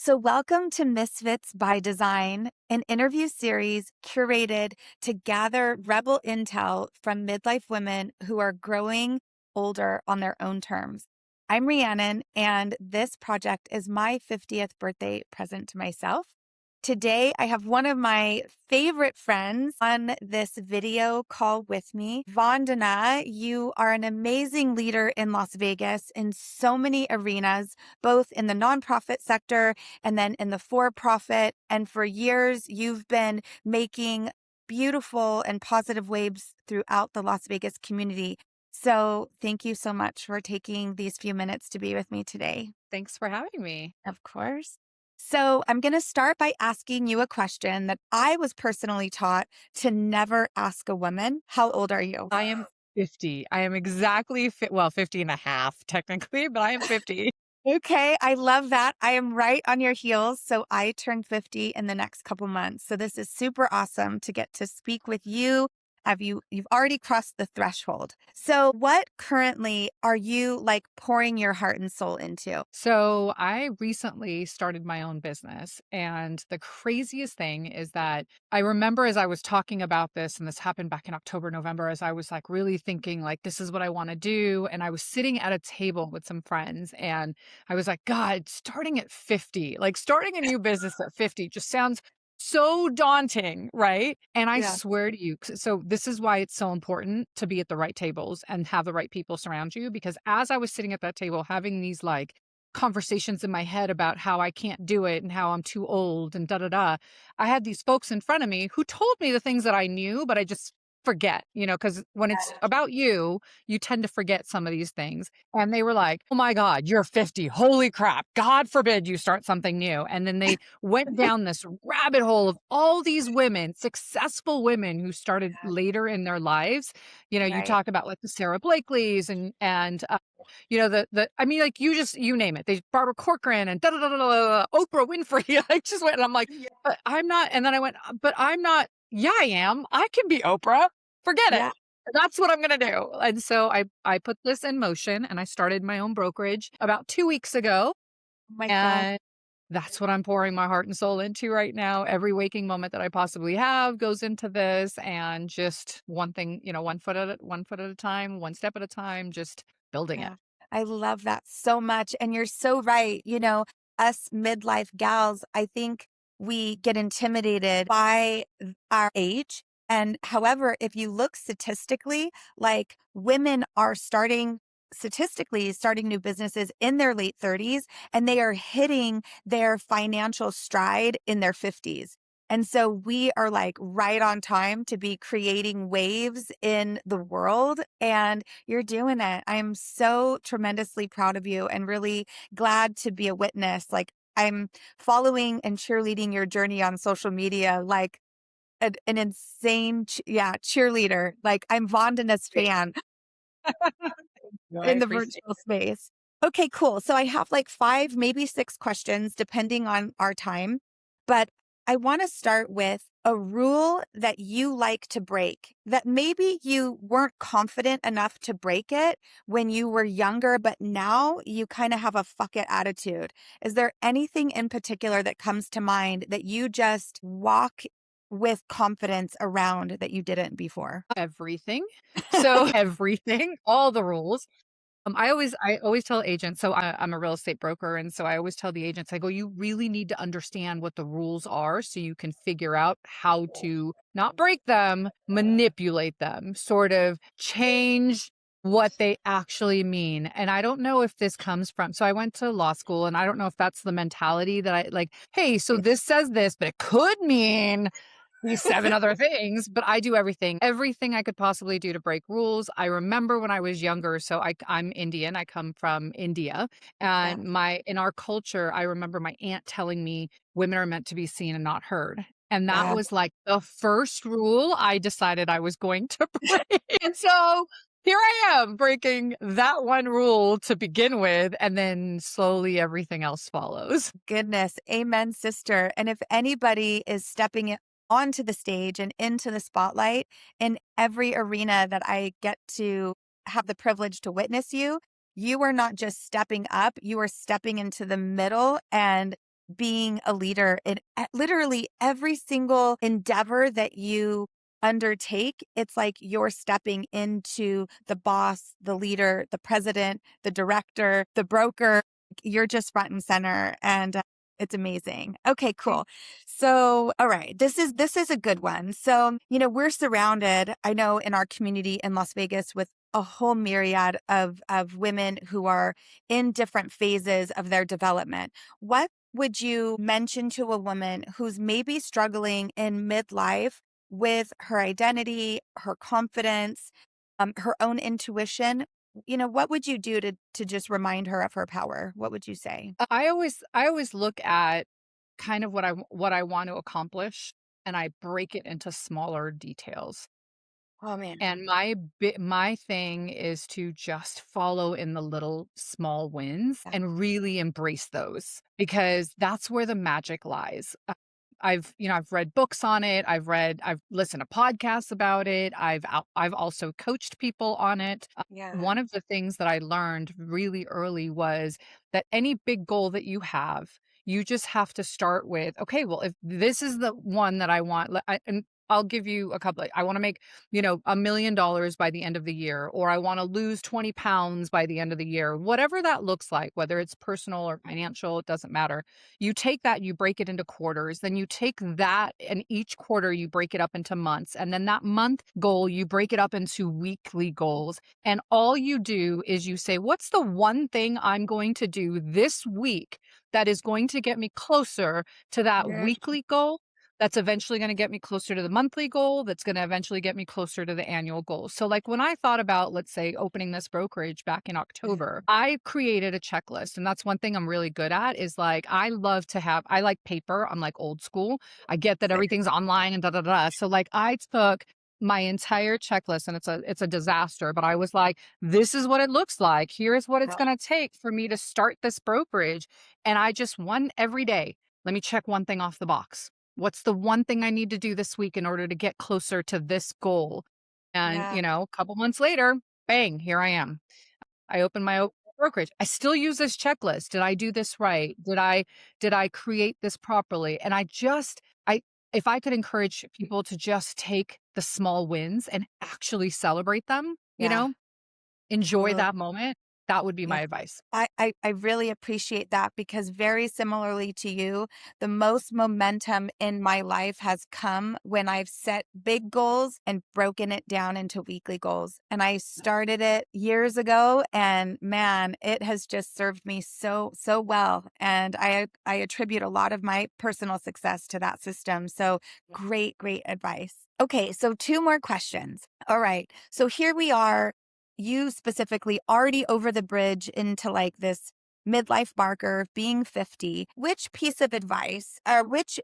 So, welcome to Misfits by Design, an interview series curated to gather rebel intel from midlife women who are growing older on their own terms. I'm Rhiannon, and this project is my 50th birthday present to myself. Today, I have one of my favorite friends on this video call with me. Vandana, you are an amazing leader in Las Vegas in so many arenas, both in the nonprofit sector and then in the for-profit. And for years, you've been making beautiful and positive waves throughout the Las Vegas community. So thank you so much for taking these few minutes to be with me today. Thanks for having me. Of course. So I'm going to start by asking you a question that I was personally taught to never ask a woman. How old are you? I am 50. I am exactly 50 and a half, technically, but I am 50. Okay, I love that. I am right on your heels. So I turned 50 in the next couple months. So this is super awesome to get to speak with you. You've already crossed the threshold. So what currently are you like pouring your heart and soul into? So I recently started my own business. And the craziest thing is that I remember as I was talking about this, and this happened back in October, November, as I was like really thinking, like, this is what I want to do. And I was sitting at a table with some friends and I was like, God, starting at 50, like starting a new business at 50 just sounds so daunting, right? And I Yeah. swear to you, so this is why it's so important to be at the right tables and have the right people surround you. Because as I was sitting at that table having these like conversations in my head about how I can't do it and how I'm too old and da da da, I had these folks in front of me who told me the things that I knew, but I just forget, because when it's about you, you tend to forget some of these things. And they were like, oh my God, you're 50. Holy crap. God forbid you start something new. And then they went down this rabbit hole of all these women, successful women who started later in their lives. You Right. talk about like the Sarah Blakeley's I mean, like you name it. They Barbara Corcoran and da da da da da, Oprah Winfrey. I just went and I'm like, Yeah. but I'm not. And then I went, but I'm not. Yeah, I am. I can be Oprah. Forget it. Yeah. That's what I'm going to do. And so I put this in motion and I started my own brokerage about 2 weeks ago. Oh my God. And that's what I'm pouring my heart and soul into right now. Every waking moment that I possibly have goes into this, and just one thing, one foot at a time, one step at a time, just building it. Yeah. I love that so much. And you're so right. Us midlife gals, I think we get intimidated by our age. And however, if you look statistically, like women are starting new businesses in their late 30s, and they are hitting their financial stride in their 50s. And so we are like right on time to be creating waves in the world. And you're doing it. I am so tremendously proud of you and really glad to be a witness. Like, I'm following and cheerleading your journey on social media, like an insane, cheerleader. Like, I'm Vandana's fan No, I in the appreciate virtual space. Okay, cool. So I have like five, maybe six questions depending on our time. But I want to start with a rule that you like to break, that maybe you weren't confident enough to break it when you were younger, but now you kind of have a fuck it attitude. Is there anything in particular that comes to mind that you just walk with confidence around that you didn't before? everything. So everything, all the rules. I always tell agents, so I'm a real estate broker. And so I always tell the agents, I go, you really need to understand what the rules are so you can figure out how to not break them, manipulate them, sort of change what they actually mean. And I don't know if this comes from, so I went to law school and I don't know if that's the mentality that I like, hey, so this says this, but it could mean these seven other things, but I do everything I could possibly do to break rules. I remember when I was younger, so I'm Indian. I come from India, Yeah. and in our culture, I remember my aunt telling me women are meant to be seen and not heard. And that Yeah. was like the first rule I decided I was going to break. And so here I am breaking that one rule to begin with, and then slowly everything else follows. Goodness. Amen, sister. And if anybody is stepping onto the stage and into the spotlight in every arena that I get to have the privilege to witness you, you are not just stepping up, you are stepping into the middle and being a leader in literally every single endeavor that you undertake. It's like you're stepping into the boss, the leader, the president, the director, the broker. You're just front and center. And it's amazing. Okay, cool. So, all right, this is a good one. So, we're surrounded, I know, in our community in Las Vegas with a whole myriad of women who are in different phases of their development. What would you mention to a woman who's maybe struggling in midlife with her identity, her confidence, her own intuition? What would you do to just remind her of her power? What would you say? I always look at kind of what I want to accomplish, and I break it into smaller details. Oh man. And my thing is to just follow in the little small wins Yeah. and really embrace those, because that's where the magic lies. I've read books on it. I've listened to podcasts about it. I've also coached people on it. Yeah. One of the things that I learned really early was that any big goal that you have, you just have to start with, okay, well, if this is the one that I want, and I'll give you a couple. I want to make, $1 million by the end of the year, or I want to lose 20 pounds by the end of the year, whatever that looks like, whether it's personal or financial, it doesn't matter. You take that, you break it into quarters, then you take that, and each quarter you break it up into months. And then that month goal, you break it up into weekly goals. And all you do is you say, what's the one thing I'm going to do this week that is going to get me closer to that Yeah. weekly goal? That's eventually going to get me closer to the monthly goal. That's going to eventually get me closer to the annual goal. So, like when I thought about, let's say, opening this brokerage back in October, I created a checklist. And that's one thing I'm really good at is like, I like paper. I'm like old school. I get that everything's online and da da da. So, like, I took my entire checklist, and it's a disaster, but I was like, this is what it looks like. Here's what it's going to take for me to start this brokerage. And I just one every day, let me check one thing off the box. What's the one thing I need to do this week in order to get closer to this goal? And, Yeah. a couple months later, bang, here I am. I opened my own brokerage. I still use this checklist. Did I do this right? Did I create this properly? And I if I could encourage people to just take the small wins and actually celebrate them, Yeah. enjoy that moment, that would be Yeah. my advice. I really appreciate that because very similarly to you, the most momentum in my life has come when I've set big goals and broken it down into weekly goals. And I started it years ago and man, it has just served me so, so well. And I attribute a lot of my personal success to that system. So great, great advice. Okay, so two more questions. All right. So here we are, you specifically already over the bridge into like this midlife marker of being 50. Which piece of advice or which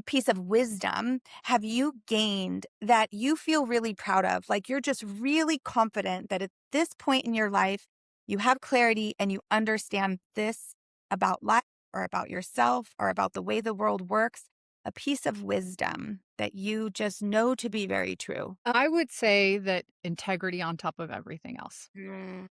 piece of wisdom have you gained that you feel really proud of? Like you're just really confident that at this point in your life, you have clarity and you understand this about life or about yourself or about the way the world works. A piece of wisdom that you just know to be very true. I would say that integrity on top of everything else. Mm,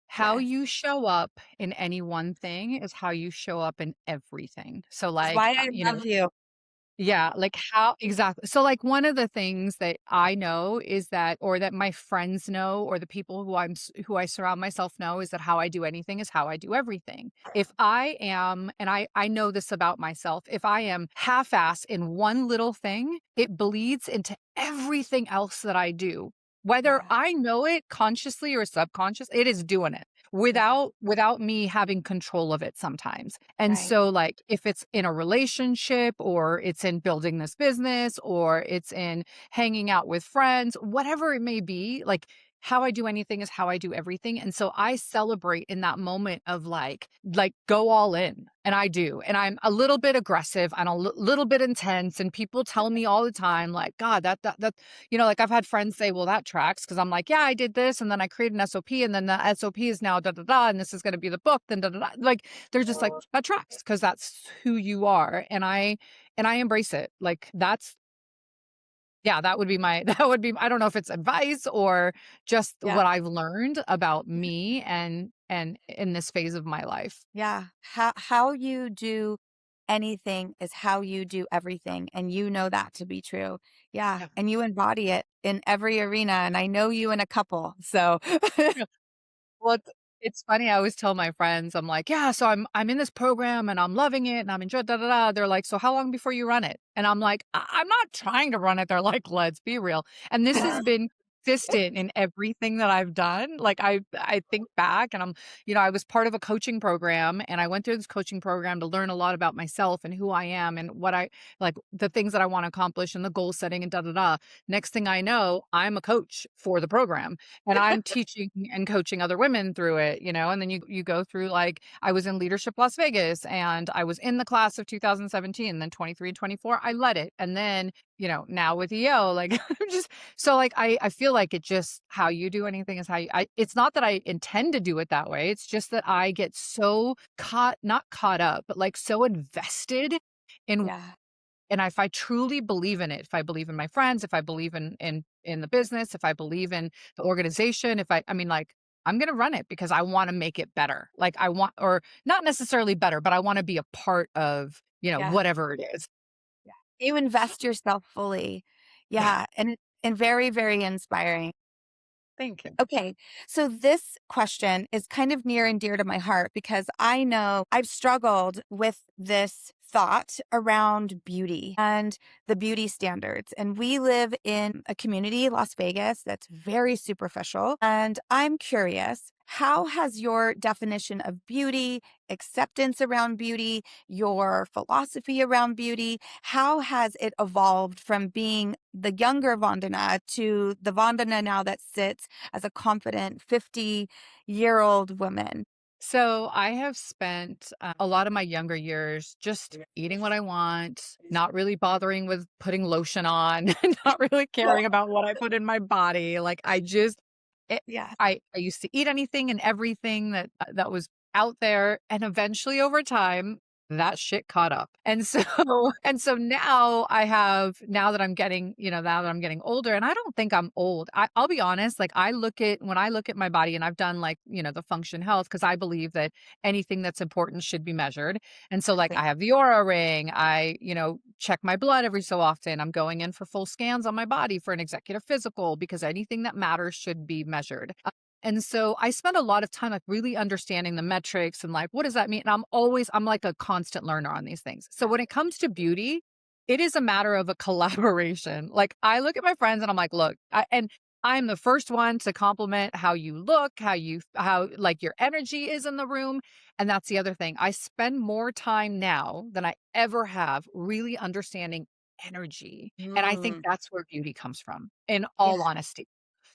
How yes. you show up in any one thing is how you show up in everything. So, Is like, why I love you. yeah, like how exactly. So, like, one of the things that I know is that, or that my friends know, or the people who I surround myself know, is that how I do anything is how I do everything. If I am, and I know this about myself, if I am half-ass in one little thing, it bleeds into everything else that I do. Whether Yeah. I know it consciously or subconscious, it is doing it Yeah. without me having control of it sometimes. And Right. so, like, if it's in a relationship, or it's in building this business, or it's in hanging out with friends, whatever it may be, like, how I do anything is how I do everything. And so I celebrate in that moment of like go all in. And I do. And I'm a little bit aggressive and little bit intense. And people tell me all the time, like, God, that, like I've had friends say, well, that tracks. Cause I'm like, yeah, I did this. And then I created an SOP, and then the SOP is now da da da. And this is going to be the book. Then da da da. Like, they're just like, that tracks. Cause that's who you are. And I embrace it. Like, yeah, that would be I don't know if it's advice or just Yeah. what I've learned about me and in this phase of my life. Yeah. How you do anything is how you do everything. And you know that to be true. Yeah. Yeah. And you embody it in every arena. And I know you in a couple. So, Well, it's funny, I always tell my friends, I'm like, "Yeah, so I'm in this program and I'm loving it and I'm enjoying da da da." They're like, "So how long before you run it?" And I'm like, I'm not trying to run it." They're like, "Let's be real." And this has been consistent in everything that I've done. Like, I think back and I was part of a coaching program, and I went through this coaching program to learn a lot about myself and who I am and what I like, the things that I wanna accomplish and the goal setting and da da da. Next thing I know, I'm a coach for the program. And I'm teaching and coaching other women through it, and then you go through, like, I was in Leadership Las Vegas, and I was in the class of 2017, then 23 and 24, I led it. And then, now with EO, like, I'm just so, like, I feel like it just how you do anything is how you it's not that I intend to do it that way, it's just that I get so not caught up, but, like, so invested in yeah. and if I truly believe in it, if I believe in my friends, if I believe in the business, if I believe in the organization, if I mean, like, I'm gonna run it because I wanna make it better. Like, I want or not necessarily better, but I wanna be a part of, Yeah. whatever it is. Yeah. You invest yourself fully. Yeah. Yeah. And very, very inspiring. Thank you. Okay, so this question is kind of near and dear to my heart because I know I've struggled with this thought around beauty and the beauty standards. And we live in a community, Las Vegas, that's very superficial. And I'm curious, how has your definition of beauty, acceptance around beauty, your philosophy around beauty, how has it evolved from being the younger Vandana to the Vandana now that sits as a confident 50-year-old woman? So I have spent a lot of my younger years just eating what I want, not really bothering with putting lotion on, not really caring about what I put in my body. Like, it, Yeah, I used to eat anything and everything that was out there, and eventually over time that shit caught up. And so and so now that I'm getting, now that I'm getting older, and I don't think I'm old. I'll be honest, like, when I look at my body, and I've done, like, the function health, because I believe that anything that's important should be measured. And so, like, exactly. I have the Aura ring. I, check my blood every so often. I'm going in for full scans on my body for an executive physical because anything that matters should be measured. And so I spend a lot of time, like, really understanding the metrics and, like, what does that mean? And I'm like a constant learner on these things. So when it comes to beauty, it is a matter of a collaboration. Like, I look at my friends and I'm like, look, and I'm the first one to compliment how you look, how like your energy is in the room. And that's the other thing. I spend more time now than I ever have really understanding energy. And I think Mm, that's where beauty comes from, in yeah, all honesty.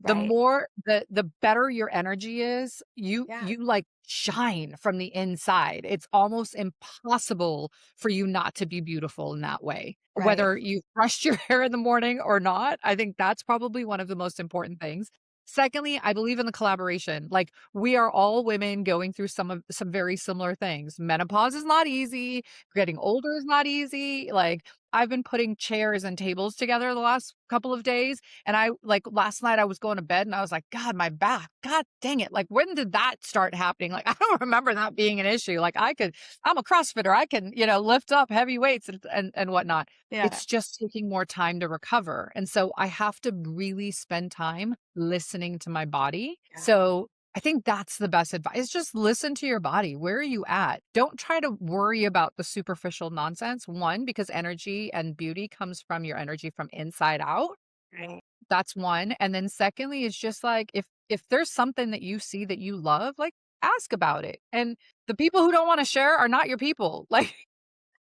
The right. more the better your energy is, Yeah, you, like, shine from the inside. It's almost impossible for you not to be beautiful in that way. right. Whether you brushed your hair in the morning or not, I think that's probably one of the most important things. Secondly, I believe in the collaboration. Like, we are all women going through some very similar things. Menopause is not easy, getting older is not easy. Like, I've been putting chairs and tables together the last couple of days, and last night I was going to bed and I was like, God, my back, God dang it. Like, when did that start happening? Like, I don't remember that being an issue. Like, I'm a CrossFitter. I can, lift up heavy weights and whatnot. Yeah, It's just taking more time to recover. And so I have to really spend time listening to my body. yeah, So I think that's the best advice. Just listen to your body. Where are you at? Don't try to worry about the superficial nonsense. One, because energy and beauty comes from your energy from inside out. right. That's one. And then secondly, is just like, if there's something that you see that you love, like, ask about it. And the people who don't want to share are not your people. Like,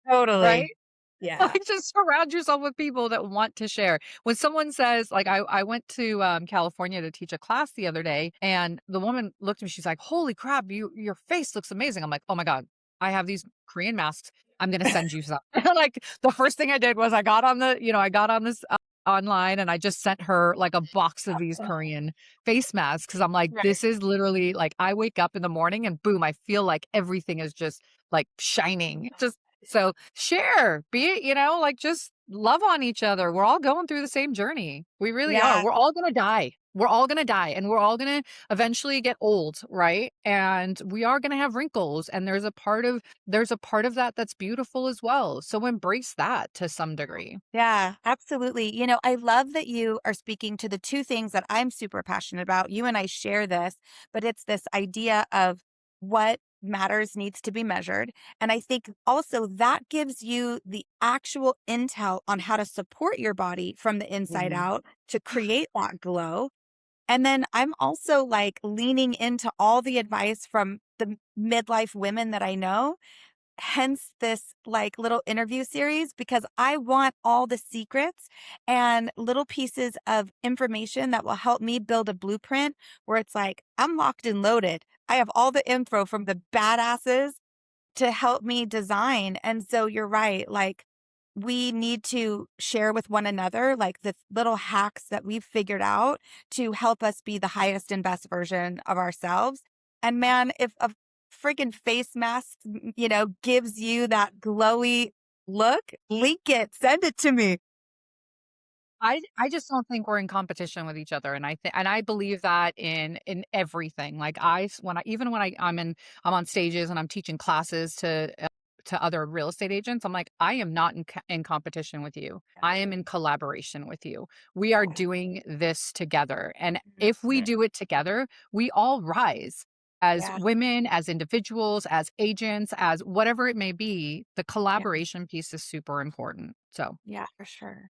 right? Totally. Yeah. Like, just surround yourself with people that want to share. When someone says, like, I went to California to teach a class the other day, and the woman looked at me. She's like, "Holy crap, your face looks amazing." I'm like, "Oh my god, I have these Korean masks. I'm gonna send you some." Like, the first thing I did was I got on this online, and I just sent her, like, a box of these Korean face masks, because I'm like, Right. this is literally like, I wake up in the morning and boom, I feel like everything is just, like, shining. Just so share, be it, like, just love on each other. We're all going through the same journey. We really are. Yeah. We're all gonna die. We're all gonna die and we're all gonna eventually get old, right? And we are gonna have wrinkles, and there's a part of that that's beautiful as well. So embrace that to some degree. Yeah, absolutely. You know, I love that you are speaking to the two things that I'm super passionate about. You and I share this, but it's this idea of what matters needs to be measured. And I think also that gives you the actual intel on how to support your body from the inside Mhm. out to create that glow. And then I'm also like leaning into all the advice from the midlife women that I know, hence this like little interview series, because I want all the secrets and little pieces of information that will help me build a blueprint where it's like I'm locked and loaded. I have all the info from the badasses to help me design. And so you're right. Like we need to share with one another, like the little hacks that we've figured out to help us be the highest and best version of ourselves. And man, if a freaking face mask, gives you that glowy look, link it, send it to me. I just don't think we're in competition with each other, and I believe that in everything. Like when I even when I'm on stages and I'm teaching classes to other real estate agents, I'm like, I am not in competition with you. I am in collaboration with you. We are doing this together, and if we Mhm. do it together, we all rise as Yeah. women, as individuals, as agents, as whatever it may be. The Yeah. collaboration piece is super important. So. Yeah, for sure.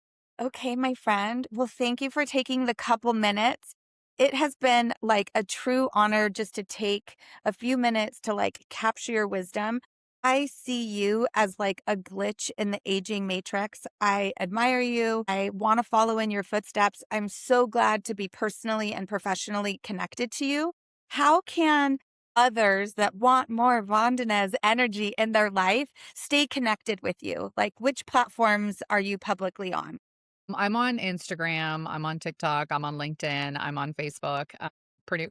Okay, my friend. Well, thank you for taking the couple minutes. It has been like a true honor just to take a few minutes to like capture your wisdom. I see you as like a glitch in the aging matrix. I admire you. I want to follow in your footsteps. I'm so glad to be personally and professionally connected to you. How can others that want more Vandana's energy in their life stay connected with you? Like, which platforms are you publicly on? I'm on Instagram, I'm on TikTok, I'm on LinkedIn, I'm on Facebook,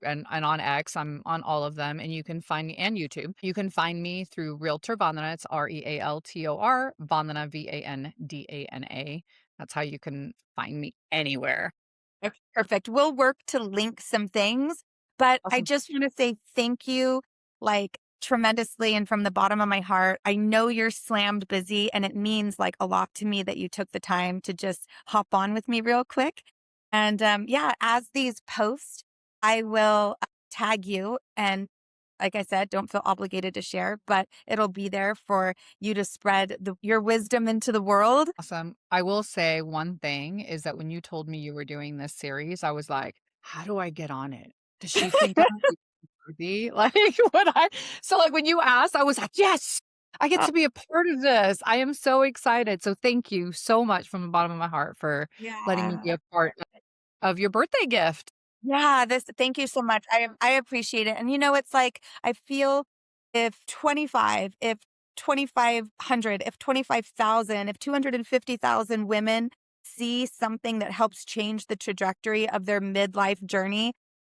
and on X. I'm on all of them, and you can find me, and YouTube. You can find me through Realtor Vandana. It's Realtor Vandana, Vandana. That's how you can find me anywhere. Okay, perfect. We'll work to link some things, but I Awesome. just want to say thank you, like tremendously and from the bottom of my heart. I know you're slammed busy, and it means like a lot to me that you took the time to just hop on with me real quick. And yeah, as these post, I will tag you. And like I said, don't feel obligated to share, but it'll be there for you to spread your wisdom into the world. Awesome. I will say one thing is that when you told me you were doing this series, I was like, how do I get on it? Does she think I'm worthy? Like, what I so, like, when you asked, I was like, "Yes, I get to be a part of this." I am so excited. So thank you so much from the bottom of my heart for letting me be Yeah. a part of your birthday gift. Yeah, thank you so much. I appreciate it. And it's like I feel if 25, if 2500, if 25,000, if 250,000 women see something that helps change the trajectory of their midlife journey,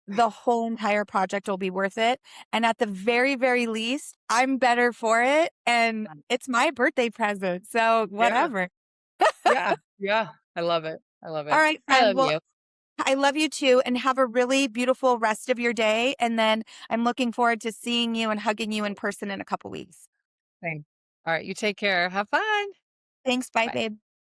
the whole entire project will be worth it. And at the very, very least, I'm better for it. And it's my birthday present. So Yeah, whatever. yeah, yeah. I love it. I love All it. right, I friend. love Well, you. I love you too, and have a really beautiful rest of your day. And then I'm looking forward to seeing you and hugging you in person in a couple weeks. Same. Alright, you take care. Have fun. Thanks. Bye, Bye. babe.